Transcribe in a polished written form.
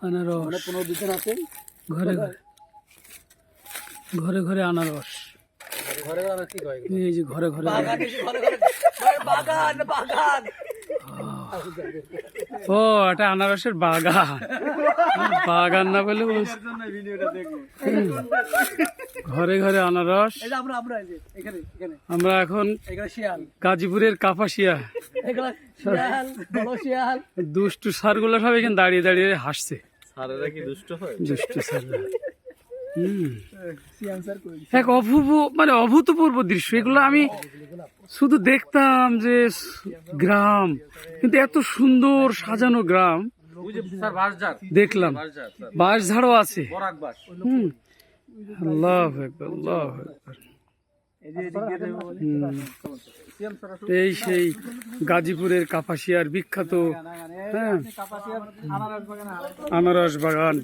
আনারস ঘরে ঘরে ঘরে আনারস, এই যে ঘরে ঘরে ও এটা আনারসের বাগান, বাগান না বলে ঘরে ঘরে আনারস। আমরা এখন গাজীপুরের কাপাসিয়া, দুষ্টু সার গুলো সব এখানে দাঁড়িয়ে দাঁড়িয়ে হাসছে। দুষ্টু স্যার, এক অপূর্ব মানে অভূতপূর্ব দৃশ্য এগুলো। আমি শুধু দেখতাম যে গ্রাম, কিন্তু এত সুন্দর সাজানো গ্রাম দেখলাম। বাঁশঝাড়ও আছে। আল্লাহু আকবার, আল্লাহু আকবার। এই সেই গাজীপুরের কাপাসিয়ার বিখ্যাত আনারস বাগান।